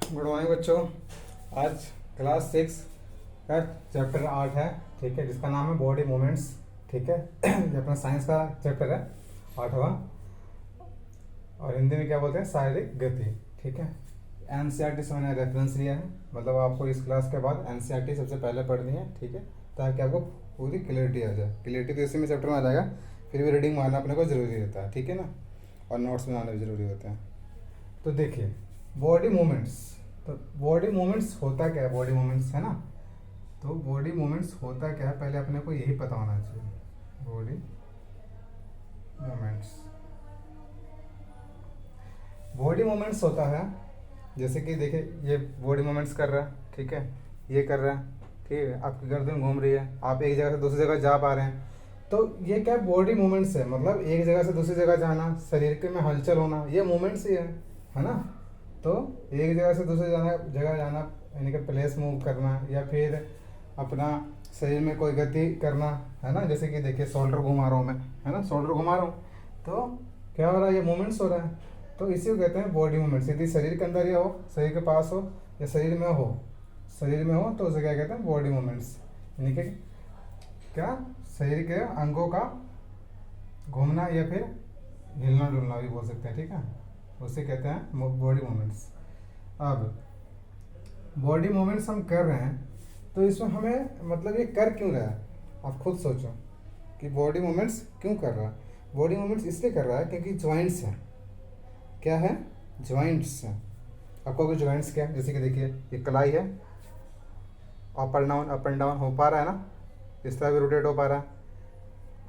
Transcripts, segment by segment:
Good morning बच्चों। आज class 6 का चैप्टर 8 है, ठीक है, जिसका नाम है बॉडी मूवमेंट्स। ठीक है ये अपना साइंस का चैप्टर है, 8वां। और हिंदी में क्या बोलते हैं, शारीरिक गति। ठीक है, एनसीईआरटी से मैंने रेफरेंस लिया है, मतलब आपको इस क्लास के बाद एनसीईआरटी सबसे पहले पढ़नी है। ठीक है, ताकि आपको पूरी क्लियरिटी आ जाए। क्लियरिटी तो इसी में चैप्टर में आ जाएगा, फिर भी रीडिंग मारना अपने को ज़रूरी रहता है। ठीक है ना, और नोट्स बनाने भी ज़रूरी होते हैं। तो देखिए, बॉडी मूवमेंट्स, तो बॉडी मूवमेंट्स होता क्या है, बॉडी मूवमेंट्स है ना। तो बॉडी मूवमेंट्स होता क्या है, पहले अपने को यही पता होना चाहिए। बॉडी मूवमेंट्स, बॉडी मूवमेंट्स होता है जैसे कि देखिए, ये बॉडी मूवमेंट्स कर रहा है, ठीक है, ये कर रहा है, ठीक है, आपकी गर्दन घूम रही है, आप एक जगह से दूसरी जगह जा पा रहे हैं। तो ये क्या बॉडी मूवमेंट्स है, मतलब एक जगह से दूसरी जगह जाना, शरीर के में हलचल होना, ये मूवमेंट्स ही है ना। तो एक जगह से दूसरी जगह जाना, यानी कि प्लेस मूव करना, या फिर अपना शरीर में कोई गति करना, है ना। जैसे कि देखिए, शोल्डर घुमा रहा हूँ मैं, है ना, शोल्डर घुमा रहा हूँ, तो क्या हो रहा है, ये मूवमेंट्स हो रहा है। तो इसी को कहते हैं बॉडी मूवमेंट्स। यदि शरीर के अंदर या हो, शरीर के पास हो, या शरीर में हो, तो उसे क्या कहते हैं, बॉडी मूवमेंट्स। यानी कि क्या, शरीर के अंगों का घूमना या फिर हिलना डुलना भी बोल सकते हैं। ठीक है, उसे कहते हैं बॉडी मूवमेंट्स। अब बॉडी मूवमेंट्स हम कर रहे हैं, तो इसमें हमें मतलब ये कर क्यों रहा है, आप खुद सोचो कि बॉडी मूवमेंट्स क्यों कर रहा है। बॉडी मूवमेंट्स इसलिए कर रहा है क्योंकि जॉइंट्स हैं। क्या है, जॉइंट्स हैं। आपको कोई जॉइंट्स क्या है, जैसे कि देखिए, ये कलाई है, अप एंड डाउन हो पा रहा है ना, इस तरह भी रोटेट हो पा रहा है।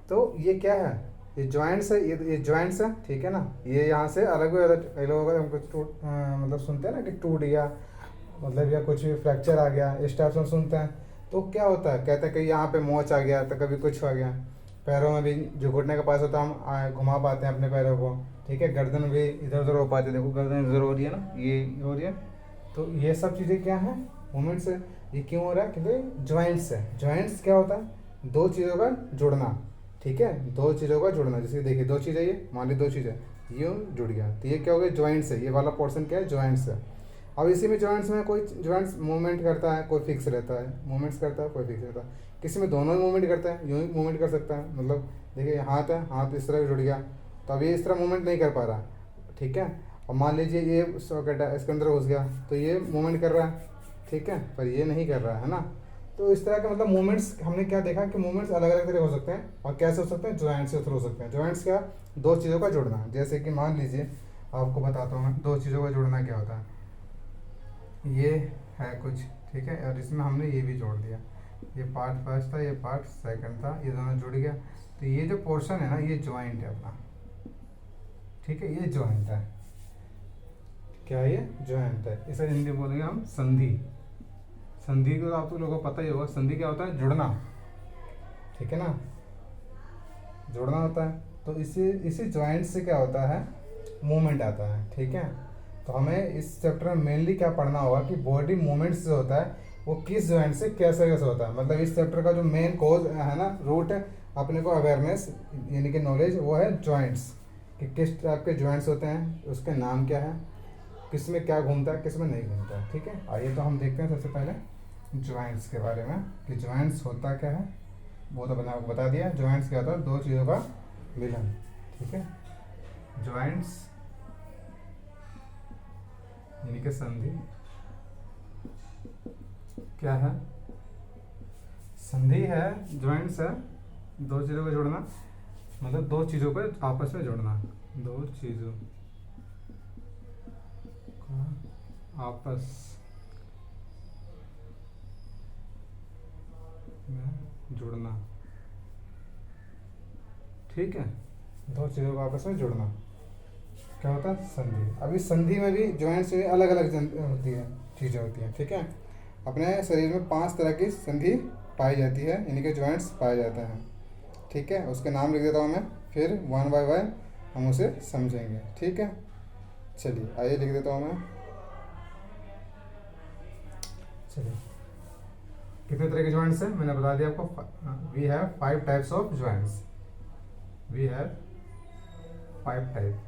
तो ये क्या है, ये जॉइंट्स है, ये जॉइंट्स है, ठीक है ना। ये यहाँ से अलग हो जाता है। कई लोग अगर हमको मतलब सुनते हैं ना कि टूट गया, मतलब या कुछ भी फ्रैक्चर आ गया, इस टाइप से हम सुनते हैं। तो क्या होता है, कहते हैं कि यहाँ पे मोच आ गया, तो कभी कुछ आ गया। पैरों में भी जो घुटने के पास होता है, हम घुमा पाते हैं अपने पैरों को। ठीक है, गर्दन भी इधर उधर हो पाती है, देखो गर्दन इधर हो रही है ना, ये हो रही है। तो ये सब चीज़ें क्या हैं, मूवमेंट्स है। ये क्यों हो रहा है, क्योंकि जॉइंट्स है। जॉइंट्स क्या होता है, दो चीज़ों का जुड़ना। ठीक है, दो चीज़ों का जुड़ना। जैसे देखिए, दो चीज़ें, ये मान ली दो चीज़ें, ये जुड़ गया, तो ये क्या हो गया, जॉइंट्स है। ये वाला पोर्शन क्या है, जॉइंट्स है। अब इसी में जॉइंट्स में कोई जॉइंट्स मूवमेंट करता है, कोई फिक्स रहता है, मूवमेंट्स करता है, कोई फिक्स रहता है। किसी में दोनों ही मूवमेंट करता है, यूँ ही मूवमेंट कर सकता है। मतलब देखिए, हाथ है, हाथ इस तरह भी जुड़ गया, तो अभी इस तरह मूवमेंट नहीं कर पा रहा। ठीक है, और मान लीजिए ये सॉकेट है, इसके अंदर घुस गया, तो ये मूवमेंट कर रहा है, ठीक है, पर ये नहीं कर रहा है ना। तो इस तरह के मतलब मूवमेंट्स हमने क्या देखा कि मूवमेंट्स अलग अलग तरह हो सकते हैं, और कैसे हो सकते हैं, जॉइंट्स के थ्रू हो सकते हैं। जॉइंट्स क्या, दो चीज़ों का जुड़ना। जैसे कि मान लीजिए, आपको बताता हूँ मैं, दो चीज़ों का जुड़ना क्या होता है। ये है कुछ, ठीक है, और इसमें हमने ये भी जोड़ दिया। ये पार्ट फर्स्ट था, ये पार्ट सेकंड था, ये दोनों जुड़ गया, तो ये जो पोर्शन है ना, ये जॉइंट है अपना। ठीक है, ये जॉइंट है। क्या है, ये जॉइंट है। इसे हिंदी में बोलेंगे हम संधि। संधि को आप लोगों को पता ही होगा, संधि क्या होता है, जुड़ना। ठीक है ना, जुड़ना होता है। तो इसी जॉइंट से क्या होता है, मूवमेंट आता है। ठीक है, तो हमें इस चैप्टर में मेनली क्या पढ़ना होगा कि बॉडी मूवमेंट्स जो होता है, वो किस जॉइंट से कैसे कैसे होता है। मतलब इस चैप्टर का जो मेन कोज है ना, रूट है अपने को अवेयरनेस, यानी कि नॉलेज, वो है जॉइंट्स, कि किस टाइप के जॉइंट्स होते हैं, उसके नाम क्या है, किस में क्या घूमता है, किस में नहीं घूमता है। ठीक है, आइए तो हम देखते हैं सबसे पहले जॉइंट्स के बारे में, कि जॉइंट्स होता क्या है। वो तो मैंने आपको बता दिया, जॉइंट्स क्या होता है, दो चीज़ों का मिलन। ठीक है, जॉइंट्स यानी कि संधि क्या है, संधि है, जॉइंट्स है, दो चीज़ों को जोड़ना, मतलब दो चीज़ों को आपस में जोड़ना, दो चीज़ों का आपस में जुड़ना। ठीक है, दो चीज़ों को आपस में जुड़ना क्या होता है, संधि। अब इस संधि में भी जॉइंट्स में अलग अलग होती है, चीज़ें होती हैं। ठीक है, अपने शरीर में 5 तरह की संधि पाई जाती है, यानी कि जॉइंट्स पाए जाते हैं। ठीक है, उसके नाम लिख देता हूँ मैं, फिर वन बाय वन हम उसे समझेंगे। ठीक है, चलिए आइए लिख देता हूँ मैं। चलिए, कितने तरह के जॉइंट्स हैं मैंने बता दिया आपको। We have 5 types of joints. We have 5 types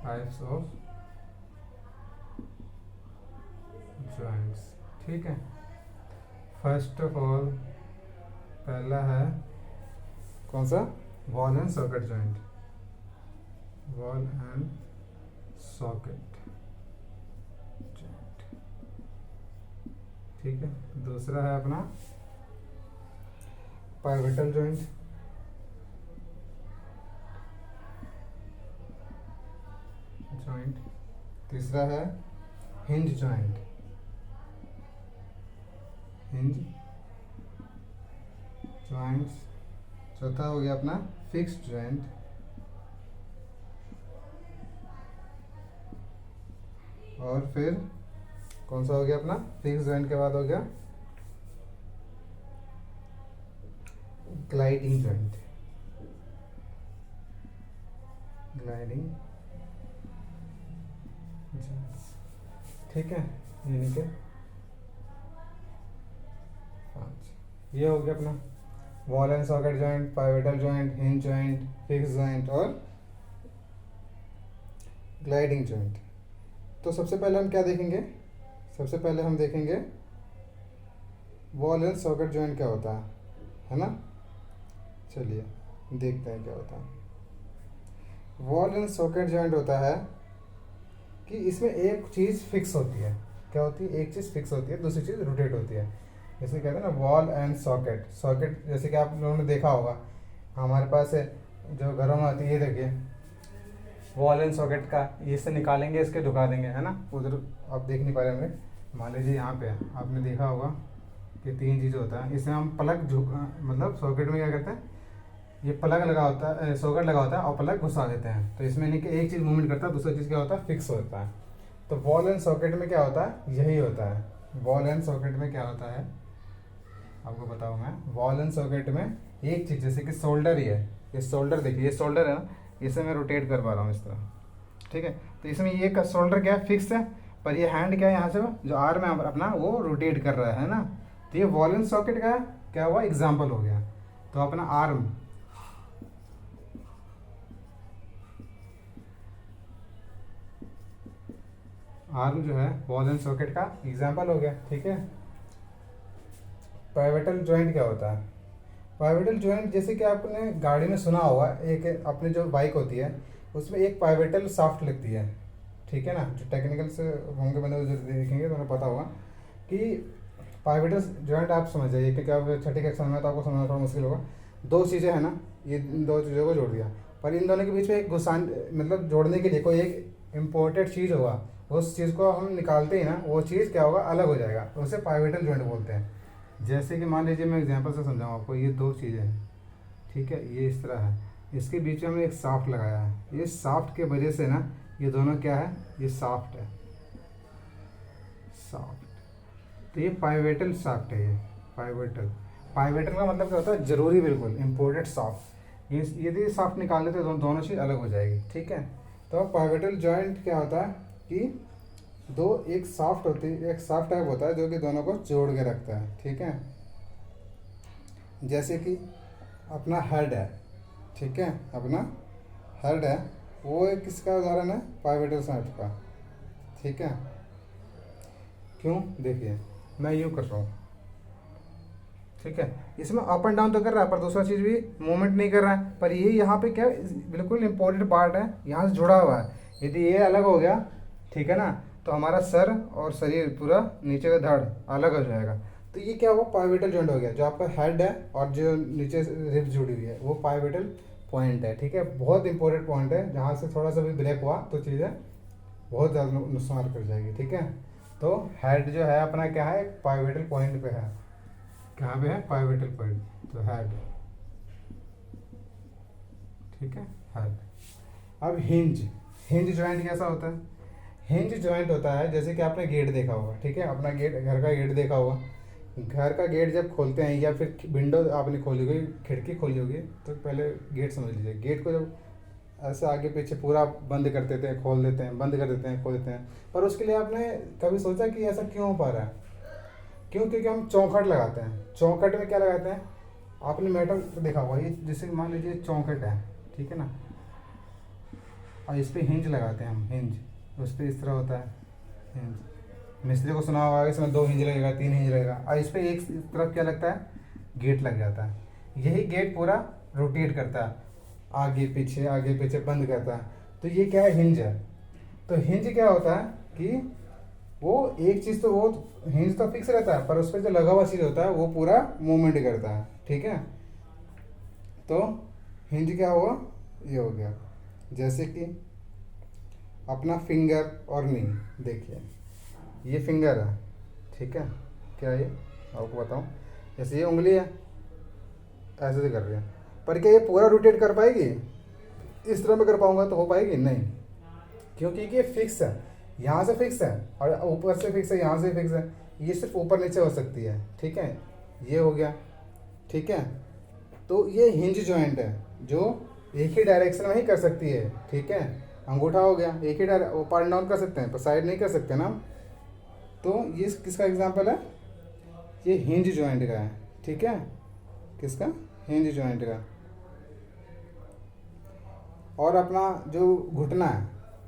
types of joints. ठीक है, फर्स्ट ऑफ ऑल पहला है कौन सा, ball and socket joint, ball and socket joint. ठीक है, दूसरा है अपना पाइवटल जॉइंट, तीसरा है हिंज जॉइंट, हिंज जॉइंट्स। चौथा हो गया अपना फिक्स्ड जॉइंट, और फिर कौन सा हो गया अपना फिक्स्ड जॉइंट के बाद हो गया ग्लाइडिंग जॉइंट, ग्लाइडिंग जॉइंट्स। ठीक है, यानी कि 5 ये हो गया अपना wall and socket joint, pivotal joint, hinge joint, fix joint और ग्लाइडिंग जॉइंट। तो सबसे पहले हम क्या देखेंगे, सबसे पहले हम देखेंगे वॉल एंड सॉकेट जॉइंट क्या होता है ना। चलिए देखते हैं क्या होता है। वॉल एंड सॉकेट जॉइंट होता है कि इसमें एक चीज़ फिक्स होती है। क्या होती है, एक चीज़ फिक्स होती है, दूसरी चीज़ रोटेट होती है। जैसे कहते हैं ना वॉल एंड सॉकेट, सॉकेट जैसे कि आप लोगों ने देखा होगा हमारे पास है जो घरों में आती है, ये देखिए वॉल एंड सॉकेट का, ये से निकालेंगे इसके झुका देंगे, है ना। उधर आप देख नहीं पा रहे होंगे, मान लीजिए यहाँ पे आपने देखा होगा कि 3 चीज़ होता है। इसमें हम प्लग मतलब सॉकेट में क्या करते हैं, ये प्लग लगा होता है, सॉकेट लगा होता है और प्लग घुसा देते हैं। तो इसमें नहीं कि एक चीज़ मूवमेंट करता है, दूसरा चीज़ क्या होता है फिक्स होता है। तो वॉल एंड सॉकेट में क्या होता है, यही होता है। वॉल एंड सॉकेट में क्या होता है आपको बताऊँ मैं। वॉल एंड सॉकेट में एक चीज़, जैसे कि शोल्डर ही है, ये शोल्डर देखिए, ये शोल्डर है ना, इसे मैं रोटेट कर पा रहा हूँ इस तरह। ठीक है, तो इसमें ये शोल्डर क्या है फिक्स है, पर ये हैंड क्या है यहाँ से जो आर्म है अपना वो रोटेट कर रहा है ना। तो ये वॉल एंड सॉकेट का क्या हुआ एग्जाम्पल हो गया। तो अपना आर्म, आर्म जो है वॉल एंड सॉकेट का एग्जाम्पल हो गया। ठीक है, पाइवटल जॉइंट क्या होता है, पाइवटल जॉइंट जैसे कि आपने गाड़ी में सुना होगा, एक अपनी जो बाइक होती है उसमें एक पाइवटल शाफ्ट लगती है। ठीक है ना, जो टेक्निकल से होंगे बंदे जो देखेंगे तो उन्हें पता होगा कि पाइवटल जॉइंट आप समझ जाइए, क्योंकि आप छठी कक्षा में तो आपको समझना थोड़ा मुश्किल होगा। 2 चीज़ें हैं ना, ये इन 2 चीज़ों को जोड़ दिया, पर इन दोनों के बीच में एक घुसान मतलब जोड़ने के लिए कोई एक इम्पोर्टेड चीज़ होगा, उस चीज़ को हम निकालते ही ना, वो चीज़ क्या होगा अलग हो जाएगा, तो उसे पाइवटल जॉइंट बोलते हैं। जैसे कि मान लीजिए मैं एग्जांपल से समझाऊँ आपको, ये 2 चीज़ें हैं। ठीक है, ये इस तरह है, इसके बीच में हमने एक शाफ्ट लगाया है। ये शाफ्ट के वजह से ना ये दोनों क्या है, ये शाफ्ट है, शाफ्ट। तो ये पाइवटल शाफ्ट है, ये पाइवटल। पाइवटल का मतलब क्या होता है, जरूरी बिल्कुल इम्पोर्टेंट शाफ्ट। ये यदि शाफ्ट निकाल देते तो दोनों चीज़ अलग हो जाएगी। ठीक है, तो पाइवटल जॉइंट क्या होता है कि एक शाफ्ट होती है, एक शाफ्ट टाइप होता है जो कि दोनों को जोड़ के रखता है। ठीक है, जैसे कि अपना हेड है, ठीक है, अपना हेड है, वो एक किसका उदाहरण है, पाइवटल शाफ्ट का। ठीक है, क्यों, देखिए मैं यूँ कर रहा हूँ। ठीक है, इसमें अप एंड डाउन तो कर रहा है, पर दूसरा चीज़ भी मूवमेंट नहीं कर रहा है, पर ये यहाँ पे क्या बिल्कुल इंपॉर्टेंट पार्ट है, यहाँ से जुड़ा हुआ है। यदि ये अलग हो गया, ठीक है ना, तो हमारा सर और शरीर पूरा नीचे का धड़ अलग हो जाएगा। तो ये क्या हुआ, पाइवटल जॉइंट हो गया। जो आपका हेड है और जो नीचे रिब्स जुड़ी हुई है वो पाइवटल पॉइंट है। ठीक है, बहुत इंपॉर्टेंट पॉइंट है, जहाँ से थोड़ा सा भी ब्रेक हुआ तो चीज़ें बहुत ज़्यादा नुकसान कर जाएगी। ठीक है, तो हेड जो है अपना क्या है, पाइवटल पॉइंट पे है। कहाँ पे है, पाइवटल पॉइंट, तो हेड। ठीक है, हेड। अब हिंज, हिंज जॉइंट कैसा होता है, हिंज जॉइंट होता है जैसे कि आपने गेट देखा होगा। ठीक है, अपना गेट, घर का गेट देखा होगा। घर का गेट जब खोलते हैं या फिर विंडो आपने खोली होगी, खिड़की खोली होगी, तो पहले गेट समझ लीजिए। गेट को जब ऐसे आगे पीछे पूरा बंद कर देते हैं, खोल देते हैं, बंद कर देते हैं, खोल देते हैं, पर उसके लिए आपने कभी सोचा कि ऐसा क्यों हो पा रहा है, क्यों, क्योंकि हम चौखट लगाते हैं। चौखट में क्या लगाते हैं, आपने मेटल देखा होगा, ये जैसे मान लीजिए चौखट है, ठीक है ना, और इस पर हिंज लगाते हैं हम, हिंज उस पर इस तरह होता है हिंज। मिस्त्री को सुना होगा इसमें 2 हिंज लगेगा, 3 हिंज लगेगा, और इस पर एक तरफ क्या लगता है, गेट लग जाता है। यही गेट पूरा रोटेट करता है, आगे पीछे बंद करता है। तो ये क्या है, हिंज है। तो हिंज क्या होता है कि वो एक चीज़, तो वो हिंज तो फिक्स रहता है, पर उस पर जो लगा हुआ चीज़ होता है वो पूरा मूवमेंट करता है, ठीक है। तो हिंज क्या हुआ, ये हो गया। जैसे कि अपना फिंगर और नी, देखिए ये फिंगर है, ठीक है, क्या ये आपको बताऊं, जैसे ये उंगली है, ऐसे से कर रहे हैं, पर क्या ये पूरा रोटेट कर पाएगी, इस तरह में कर पाऊंगा तो हो पाएगी नहीं, क्योंकि ये फिक्स है, यहाँ से फिक्स है और ऊपर से फिक्स है, यहाँ से फिक्स है, ये सिर्फ ऊपर नीचे हो सकती है, ठीक है, ये हो गया, ठीक है। तो ये हिंज जॉइंट है जो एक ही डायरेक्शन में ही कर सकती है, ठीक है। अंगूठा हो गया, एक ही अप एंड डाउन कर सकते हैं, पर साइड नहीं कर सकते ना। तो ये किसका एग्जांपल है, ये हिंज जॉइंट का है, ठीक है, किसका, हिंज जॉइंट का। और अपना जो घुटना है,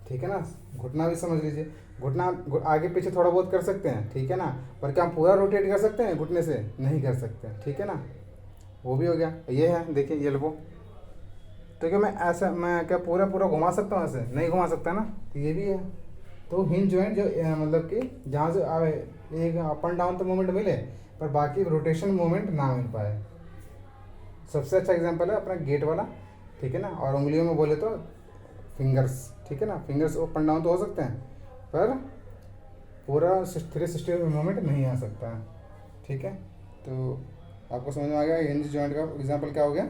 ठीक है ना, घुटना भी समझ लीजिए, घुटना आगे पीछे थोड़ा बहुत कर सकते हैं, ठीक है ना, पर क्या हम पूरा रोटेट कर सकते हैं घुटने से, नहीं कर सकते, ठीक है ना, वो भी हो गया। ये है, देखिए ये एल्बो, तो क्या मैं ऐसा, मैं क्या पूरा पूरा घुमा सकता हूँ, ऐसे नहीं घुमा सकता ना, तो ये भी है। तो हिंज जॉइंट जो मतलब कि जहाँ से आवे एक अप एंड डाउन तो मूवमेंट मिले, पर बाकी रोटेशन मूवमेंट ना मिल पाए। सबसे अच्छा एग्जांपल है अपना गेट वाला, ठीक है ना। और उंगलियों में बोले तो फिंगर्स, ठीक है ना, फिंगर्स अप एंड डाउन तो हो सकते हैं, पर पूरा 360 मूवमेंट नहीं आ सकता है, ठीक है। तो आपको समझ में आ गया हिंज जॉइंट का एग्जांपल क्या हो गया,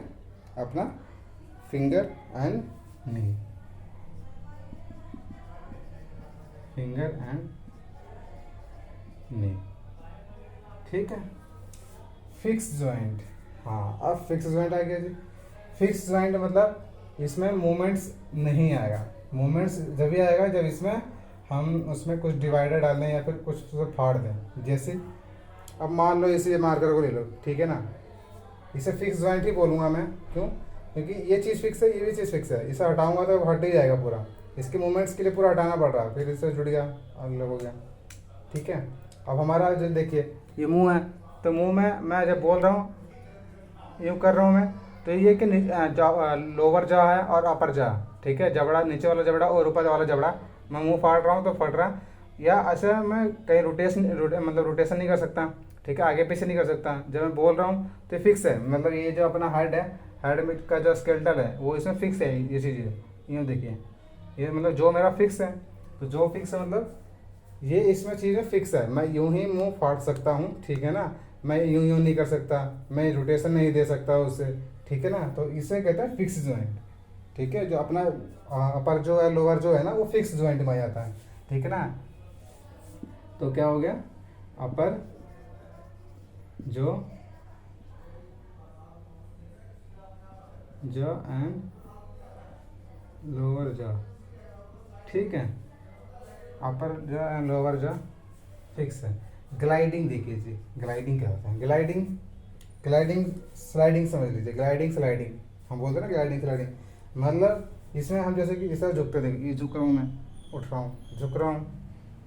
अपना finger and knee, finger and नी, ठीक है। फिक्स जॉइंट, हाँ अब फिक्स जॉइंट आ गया जी। फिक्स जॉइंट मतलब इसमें मूवमेंट्स नहीं आएगा, मूवमेंट्स जब भी आएगा जब इसमें हम उसमें कुछ डिवाइडर डाल दें या फिर कुछ फाड़ दें। जैसे अब मान लो इसी मार्कर को ले लो, ठीक है ना, इसे फिक्स जॉइंट ही बोलूँगा मैं, क्यों, क्योंकि ये चीज़ फिक्स है, ये भी चीज़ फिक्स है, इसे हटाऊंगा तो हट ही जाएगा पूरा, इसके मूवमेंट्स के लिए पूरा हटाना पड़ रहा है, फिर इससे जुड़ गया, अलग हो गया, ठीक है। अब हमारा जो देखिए ये मुंह है, तो मुंह में मैं जब बोल रहा हूँ, यूँ कर रहा हूँ मैं, तो ये कि लोअर जॉ है और अपर जॉ, ठीक है, जबड़ा, नीचे वाला जबड़ा और ऊपर वाला जबड़ा, मैं मुंह फाड़ रहा हूँ तो फट रहा, या ऐसे मैं कहीं मतलब रोटेशन नहीं कर सकता, ठीक है, आगे पीछे नहीं कर सकता। जब मैं बोल रहा हूँ तो फिक्स है, मतलब ये जो अपना हेड है, हेड में का जो स्केल्टल है वो इसमें फिक्स है, ये चीज़ें यूँ देखिए, ये मतलब जो मेरा फिक्स है, तो जो फिक्स है मतलब ये इसमें चीज़ें फिक्स है, मैं यूं ही मुंह फाड़ सकता हूँ, ठीक है ना, मैं यूं यूं नहीं कर सकता, मैं रोटेशन नहीं दे सकता उससे, ठीक है ना। तो इसे कहते हैं फिक्स जॉइंट, ठीक है, जो अपना अपर जो है लोअर जो है ना वो फिक्स जॉइंट में आ जाता है, ठीक है ना। तो क्या हो गया, अपर जो एंड लोअर जॉ, ठीक है, अपर jaw and lower jaw fix है। ग्लाइडिंग देखिए जी, ग्लाइडिंग क्या होता है, ग्लाइडिंग स्लाइडिंग समझ लीजिए, ग्लाइडिंग स्लाइडिंग हम बोलते हैं ना, ग्लाइडिंग स्लाइडिंग मतलब इसमें हम जैसे कि इस तरह झुकते, देखिए ये झुक रहा हूँ मैं, उठ रहा हूँ, झुक रहा हूँ,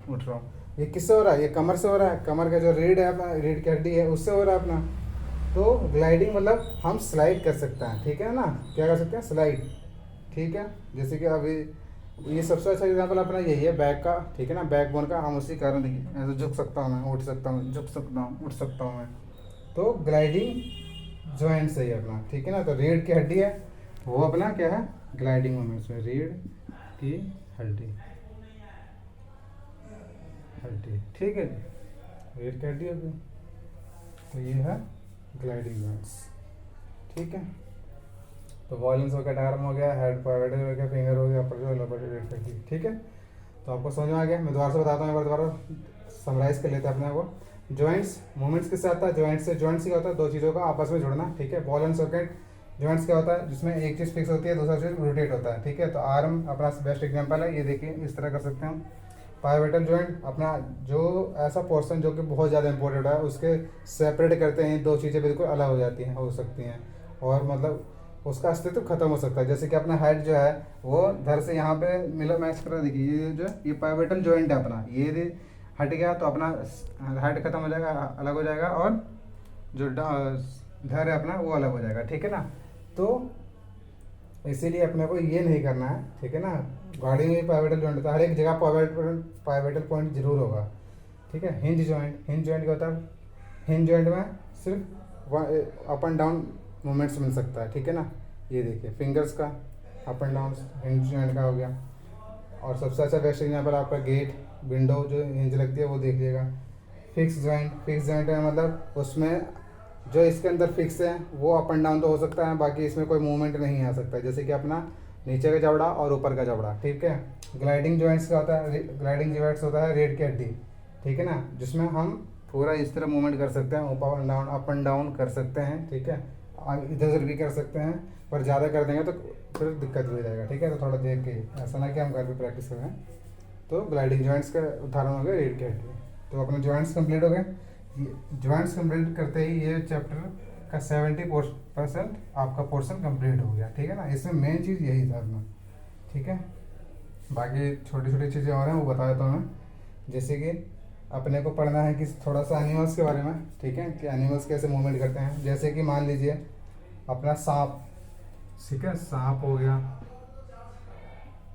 उठ रहा हूँ, ये किससे हो रहा है, ये कमर से हो रहा है, कमर का जो रीढ़ है अपना, रीढ़ की हड्डी है उससे हो रहा है अपना। तो ग्लाइडिंग मतलब हम स्लाइड कर सकते हैं, ठीक है ना, क्या कर सकते हैं, स्लाइड, ठीक है। जैसे कि अभी ये सबसे अच्छा एग्जांपल अपना यही है बैक का, ठीक है ना, बैक बोन का, हम उसी कारण देखिए ऐसे झुक सकता हूँ मैं, उठ सकता हूँ, झुक सकता हूँ, उठ सकता हूँ मैं, तो ग्लाइडिंग जॉइंट सही है अपना, ठीक है ना। तो रीढ़ की हड्डी है वो अपना क्या है, ग्लाइडिंग मूवमेंट्स में रीढ़ की हड्डी, ठीक है जी, रीढ़ की हड्डी होगी, तो ये है ग्लाइडिंग जॉइंट्स, ठीक है। तो वॉल्यूम्स हो गया, डायग्राम हो गया, हेड पाइवट हो गया, फिंगर हो गया, अपर जो लोअर रीढ़ की हड्डी, ठीक है। तो आपको समझ में आ गया, मैं दोबारा से बताता हूँ, एक बार दोबारा समराइज कर लेते हैं अपने को। जॉइंट्स मूवमेंट्स किससे आता है, जॉइंट्स से। जॉइंट्स क्या होता है, दो चीज़ों का आपस में जुड़ना, ठीक है। बॉल एंड सॉकेट जॉइंट्स क्या होता है, जिसमें एक चीज़ फिक्स होती है, दूसरा चीज़ रोटेट होता है, ठीक है। तो आर्म अपना बेस्ट एग्जांपल है, ये देखिए इस तरह कर सकते हैं हम। पाइवटल जॉइंट अपना जो ऐसा पोर्शन जो कि बहुत ज़्यादा इंपॉर्टेंट है, उसके सेपरेट करते हैं, दो चीज़ें बिल्कुल अलग हो जाती हैं, हो सकती हैं, और मतलब उसका अस्तित्व खत्म हो सकता है। जैसे कि अपना हेड जो है वो धर से यहाँ पे मिला मैच कर रहा है, देखिए ये जो ये पाइवेटल जॉइंट है अपना, ये हट गया तो अपना हेड खत्म हो जाएगा, अलग हो जाएगा, और जो धर है अपना वो अलग हो जाएगा, ठीक है ना। तो इसीलिए अपने को ये नहीं करना है, ठीक है ना। गाड़ी में पाइवेटल जॉइंट होता है, हर एक जगह पाइवेटल पॉइंट जरूर होगा, ठीक है। हिंज जॉइंट क्या होता है, हिंज जॉइंट में सिर्फ अप एंड डाउन मूवमेंट्स मिल सकता है, ठीक है ना। ये देखिए फिंगर्स का up and down hinge joint का हो गया। और सबसे अच्छा बेस्ट एग्जाम्पल आपका गेट विंडो जो हिंज लगती है वो देखिएगा। फिक्स जॉइंट है मतलब उसमें जो इसके अंदर फिक्स है वो अप एंड डाउन तो हो सकता है, बाकी इसमें कोई मूवमेंट नहीं आ सकता, जैसे कि अपना नीचे का जबड़ा और ऊपर का जबड़ा, ठीक है। ग्लाइडिंग जॉइंट्स का होता है, ग्लाइडिंग जॉइंट्स होता है रीढ़ की हड्डी, ठीक है ना, जिसमें हम पूरा इस तरह मूवमेंट कर सकते हैं, अप एंड डाउन कर सकते हैं, ठीक है। इधर उधर भी कर सकते हैं, पर ज़्यादा कर देंगे तो फिर दिक्कत हो जाएगा, ठीक है। तो थोड़ा देख के, ऐसा ना कि हम घर पे प्रैक्टिस करें। तो ग्लाइडिंग जॉइंट्स का उदाहरण हो गया रीढ़ की हड्डी। तो अपने जॉइंट्स कंप्लीट हो गए। जॉइंट्स कंप्लीट करते ही ये चैप्टर का 70% आपका पोर्शन कंप्लीट हो गया, ठीक है ना। इसमें मेन चीज़ यही था अपना, ठीक है। बाकी छोटी छोटी चीज़ें और हैं वो बता देता हूँ मैं। जैसे कि अपने को पढ़ना है कि थोड़ा सा एनिमल्स के बारे में, ठीक है, कि एनिमल्स कैसे मूवमेंट करते हैं। जैसे कि मान लीजिए अपना सांप, ठीक है, सांप हो गया।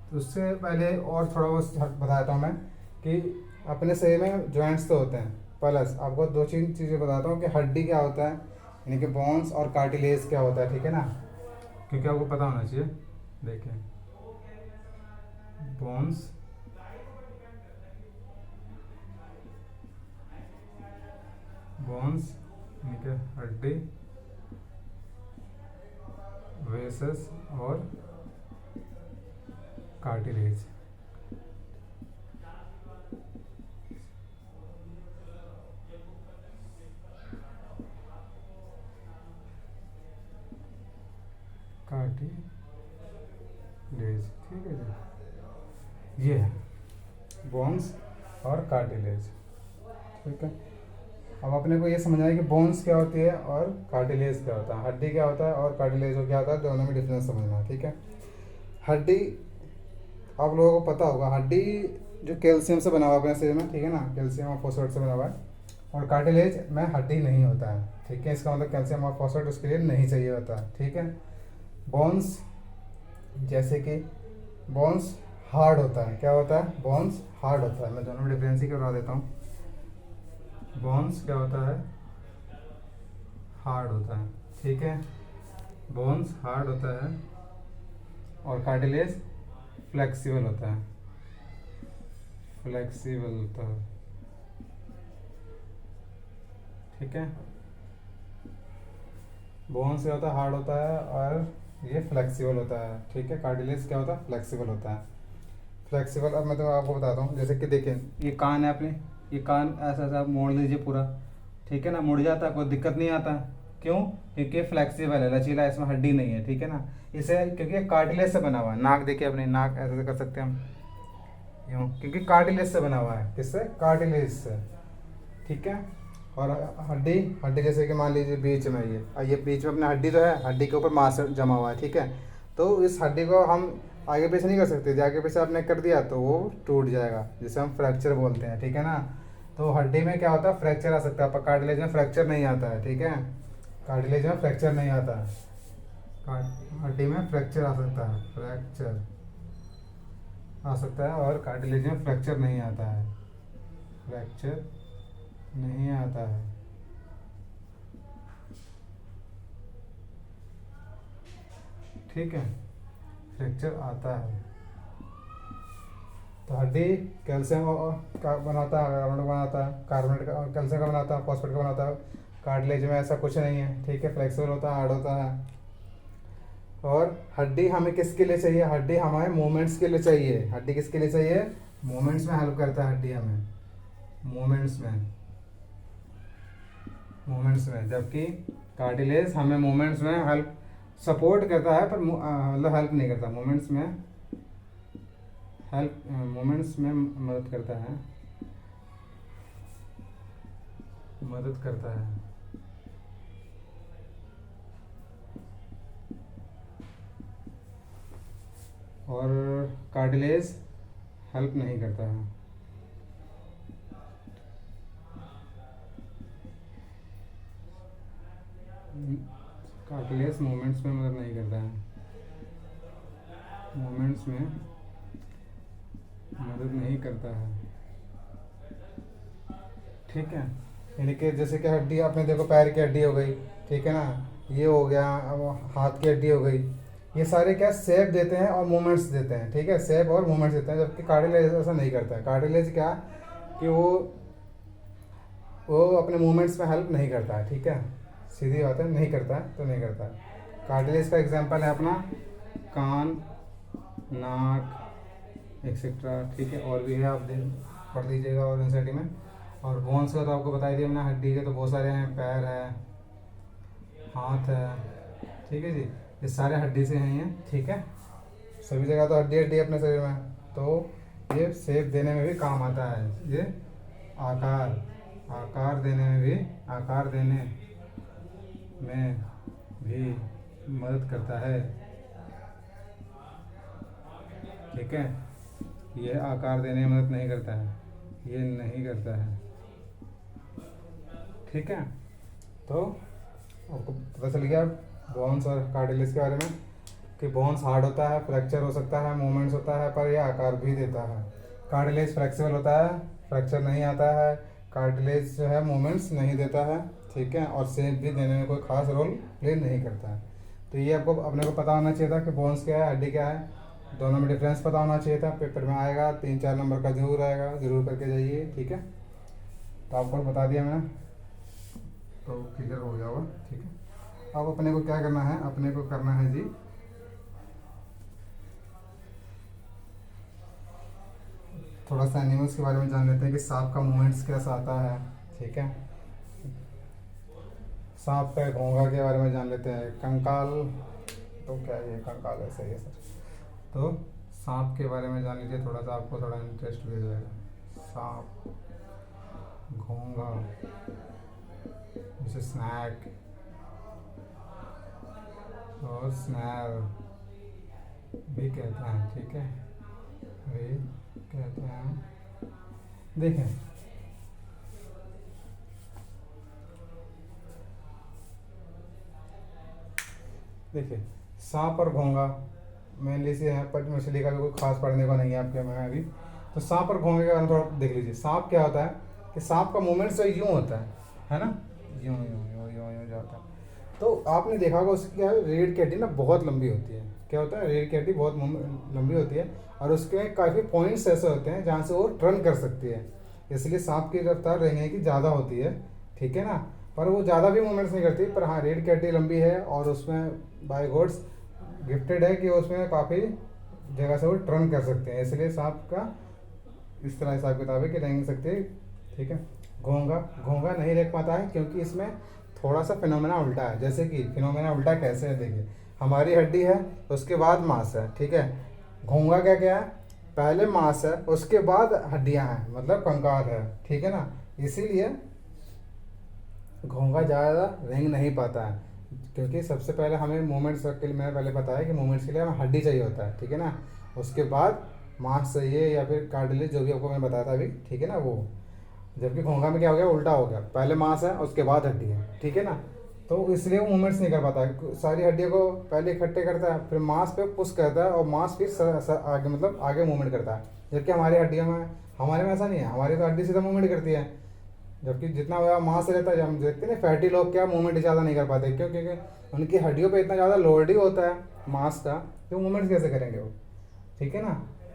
तो उससे पहले और थोड़ा बहुत बता देता हूँ मैं कि अपने शरीर में जॉइंट्स तो होते हैं, प्लस आपको दो तीन चीज़ें बताता हूँ कि हड्डी क्या होता है, यानी कि बोन्स, और कार्टिलेज क्या होता है, ठीक है ना, क्योंकि आपको पता होना चाहिए। देखिए बोन्स, यानी कि हड्डी, वेसस और कार्टिलेज। कार्टिलेज, ठीक है जी, ये है बोन्स और कार्टिलेज, ठीक है। अब अपने को ये समझना है कि बोन्स क्या होती है और कार्टिलेज क्या होता है, हड्डी क्या होता है और कार्टिलेज क्या होता है, दोनों में डिफरेंस समझना है, ठीक है। हड्डी आप लोगों को पता होगा, हड्डी जो कैल्शियम से बना हुआ है अपने शरीर में, ठीक है ना, कैल्शियम और फॉस्फेट से बना हुआ है। और कार्टिलेज में हड्डी नहीं होता है, ठीक है। इसका मतलब कैल्शियम और फॉस्फेट उसके लिए नहीं चाहिए होता है, ठीक है। बोन्स, जैसे कि बोन्स हार्ड होता है, क्या होता है, बोन्स हार्ड होता है। मैं दोनों में डिफरेंस ही करवा देता हूँ। बोन्स क्या होता है, हार्ड होता है, ठीक है, बोन्स हार्ड होता है। और कार्टिलेज फ्लेक्सिबल होता है, फ्लेक्सिबल होता है, ठीक है। बोन्स क्या होता है, हार्ड होता है, और ये फ्लेक्सिबल होता है, ठीक है। कार्टिलेज क्या होता है, फ्लेक्सिबल होता है। फ्लेक्सिबल, अब मैं तो आपको बताता हूँ। जैसे कि देखिए ये कान है अपने, ये कान ऐसा ऐसा मोड़ लीजिए पूरा, ठीक है ना, मुड़ जाता है, कोई दिक्कत नहीं आता। क्यों, क्योंकि फ्लेक्सिबल है, लचीला, इसमें हड्डी नहीं है, ठीक है ना। इसे क्योंकि कार्टिलेज से बना हुआ है। नाक देखिए अपनी, नाक ऐसे कर सकते हैं हम यूँ, क्योंकि कार्टिलेज से बना हुआ है, किससे, कार्टिलेज से, ठीक है। और हड्डी, हड्डी जैसे कि मान लीजिए बीच में ये बीच में अपना हड्डी तो है, हड्डी के ऊपर मांस जमा हुआ है, ठीक है। तो इस हड्डी को हम आगे पीछे नहीं कर सकते, यदि आगे पीछे आपने कर दिया तो वो टूट जाएगा, जिसे हम फ्रैक्चर बोलते हैं, ठीक है ना। तो हड्डी में क्या होता है, फ्रैक्चर आ सकता है, पर कार्टिलेज में फ्रैक्चर नहीं आता है, ठीक है। कार्टिलेज में फ्रैक्चर नहीं आता है, हड्डी में फ्रैक्चर आ सकता है, फ्रैक्चर आ सकता है, और कार्टिलेज में फ्रैक्चर नहीं आता है, फ्रैक्चर नहीं आता है, ठीक है, फ्रैक्चर आता है। तो हड्डी कैल्शियम का बनाता है, कार्बोनेट बनाता है, कार्बोनेट का कैल्शियम का बनाता है, फॉस्फेट का बनाता है। कार्टिलेज में ऐसा कुछ नहीं है, ठीक है, फ्लेक्सिबल होता है, हार्ड होता है। और हड्डी हमें किसके लिए चाहिए, हड्डी हमारे मूवमेंट्स के लिए चाहिए। हड्डी किसके लिए चाहिए, मूवमेंट्स में हेल्प करता है हड्डी हमें, मूवमेंट्स में, मूवमेंट्स में, जबकि कार्टिलेज हमें मूवमेंट्स में हेल्प, सपोर्ट करता है, पर मतलब हेल्प नहीं करता मूवमेंट्स में, हेल्प मोमेंट्स में मदद करता है, मदद करता है। और कार्टिलेज हेल्प नहीं करता है। कार्टिलेज मूवमेंट्स में मदद नहीं करता है, मूवमेंट्स में मदद नहीं करता है। ठीक है, यानी कि जैसे कि हड्डी आपने देखो, पैर की हड्डी हो गई, ठीक है ना, ये हो गया, अब हाथ की हड्डी हो गई, ये सारे क्या शेप देते हैं और मूवमेंट्स देते हैं। ठीक है, शेप और मूवमेंट्स देते हैं, जबकि कार्टिलेज ऐसा नहीं करता है। कार्टिलेज क्या कि वो अपने मूवमेंट्स में हेल्प नहीं करता है। ठीक है, सीधी बात है, नहीं करता है तो नहीं करता है। कार्टिलेज का एग्जांपल है अपना कान, नाक एक्सेट्रा। ठीक है, और भी है, आप पढ़ लीजिएगा और एनसीईआरटी में। और बोन्स का तो आपको बता दिया मैंने, हड्डी के तो बहुत सारे हैं, पैर है, हाथ है। ठीक है जी, ये सारे हड्डी से हैं ये। ठीक है, सभी जगह तो हड्डी हड्डी अपने शरीर में, तो ये शेप देने में भी काम आता है। ये आकार देने में भी मदद करता है। ठीक है, ये आकार देने में मदद नहीं करता है, ये नहीं करता है। ठीक है, तो आपको पता चल गया बोन्स और कार्टिलेज के बारे में कि बोन्स हार्ड होता है, फ्रैक्चर हो सकता है, मूवमेंट्स होता है, पर यह आकार भी देता है। कार्टिलेज फ्लेक्सिबल होता है, फ्रैक्चर नहीं आता है। कार्टिलेज जो है मूवमेंट्स नहीं देता है। ठीक है, और शेप भी देने में कोई खास रोल प्ले नहीं करता है। तो ये आपको अपने को पता होना चाहिए था कि बोन्स क्या है, हड्डी क्या है, दोनों में डिफरेंस पता होना चाहिए था। पेपर में आएगा, 3-4 नंबर का जरूर आएगा, जरूर करके जाइए। ठीक है, तो आपको बता दिया मैंने, तो क्लियर हो गया होगा। ठीक है, अब अपने को क्या करना है, अपने को करना है जी थोड़ा सा एनिमल्स के बारे में जान लेते हैं कि सांप का मूवमेंट्स कैसा आता है। ठीक है, सांप का घोंघा के बारे में जान लेते हैं। कंकाल, तो क्या ये कंकाल है, सही है सर। तो सांप के बारे में जान लीजिए थोड़ा सा, आपको थोड़ा इंटरेस्ट भी हो जाएगा। सांप, घोंघा, जैसे स्नैक और स्नैल भी कहते हैं। ठीक है, भी कहते हैं। देखें, देखिए सांप और घोंघा मेनली से हैं, पर मछली का भी कोई खास पढ़ने को नहीं है आपके में अभी। तो सांप और घोंघे के बारे में थोड़ा देख लीजिए। सांप क्या होता है कि सांप का मूवमेंट तो यूँ होता है ना, यूँ यूँ यूँ यूँ यूँ जाता है। तो आपने देखा होगा उसकी क्या है, रीढ़ की हड्डी ना बहुत लंबी होती है। क्या होता है, रीढ़ की हड्डी बहुत लंबी होती है, और उसके काफ़ी पॉइंट्स ऐसे होते हैं जहाँ से वो टर्न कर सकती है। इसलिए सांप की रफ्तार रेंगने की ज़्यादा होती है। ठीक है ना, पर वो ज़्यादा भी मूवमेंट्स नहीं करती। पर हाँ, रीढ़ की हड्डी लंबी है, और उसमें बाय गॉड्स गिफ्टेड है कि उसमें काफ़ी जगह से वो टर्न कर सकते हैं। इसलिए सांप का इस तरह हिसाब किताब है कि रेंग सकते हैं। ठीक है, घोंघा नहीं रेंग पाता है क्योंकि इसमें थोड़ा सा फिनोमेना उल्टा है। जैसे कि फिनोमेना उल्टा कैसे है, देखिए हमारी हड्डी है, उसके बाद मांस है। ठीक है, घोंघा क्या क्या है, पहले मांस है, उसके बाद हड्डियां हैं, मतलब कंकाल है। ठीक है ना, इसीलिए घोंघा ज़्यादा रेंग नहीं पाता है, क्योंकि सबसे पहले हमें मूवमेंट्स के लिए, मैंने पहले बताया कि मूवमेंट्स के लिए हमें हड्डी चाहिए होता है। ठीक है ना, उसके बाद मांस चाहिए या फिर कार्टिलेज, जो भी आपको मैंने बताया था अभी। ठीक है ना, वो जबकि घोंघा में क्या हो गया, उल्टा हो गया, पहले मांस है उसके बाद हड्डी है। ठीक है ना, तो इसलिए वो मूवमेंट्स नहीं कर पाता है, सारी हड्डियों को पहले इकट्ठे करता है, फिर मांस पे पुश करता है, और मांस फिर आगे मतलब आगे मूवमेंट करता है। जबकि हमारी हड्डियों में, हमारे में ऐसा नहीं है, हमारी तो हड्डी सीधा मूवमेंट करती है। जबकि जितना बड़ा मांस रहता है, हम देखते हैं फैटी लोग क्या मूवमेंट ज़्यादा नहीं कर पाते, क्यों, क्योंकि उनकी हड्डियों पे इतना ज़्यादा लोड ही होता है मांस का, तो मूवमेंट कैसे करेंगे वो। ठीक है ना,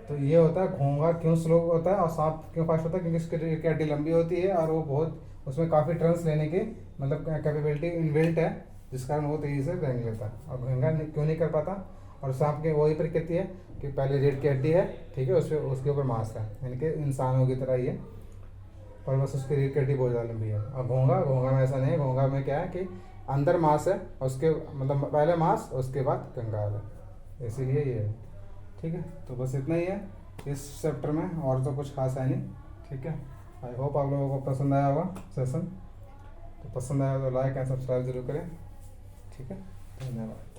तो ये होता है घोंघा क्यों स्लो होता है और सांप क्यों फास्ट होता है, क्योंकि उसकी हड्डी लंबी होती है, और वो बहुत उसमें काफ़ी टर्न्स लेने की मतलब कैपेबिलिटी इनबिल्ट है, जिस कारण वो तेज़ी से रेंग लेता है। और घोंघा क्यों नहीं कर पाता, और सांप के वही प्रकृति है कि पहले रीढ़ की हड्डी है, ठीक है, उसके ऊपर मांस है, यानी कि इंसानों की तरह ही है, पर बस उसकी रीढ़ की हड्डी बहुत ज़्यादा लंबी है। और घोंघा में ऐसा नहीं है, घोंघा में क्या है कि अंदर मांस है, उसके मतलब पहले मांस उसके बाद कंकाल है, इसीलिए ये है। ठीक है, तो बस इतना ही है इस चैप्टर में, और तो कुछ खास है नहीं। ठीक है, आई होप आप लोगों को पसंद आया होगा सेशन। तो पसंद आया तो लाइक एंड सब्सक्राइब जरूर करें। ठीक है, धन्यवाद।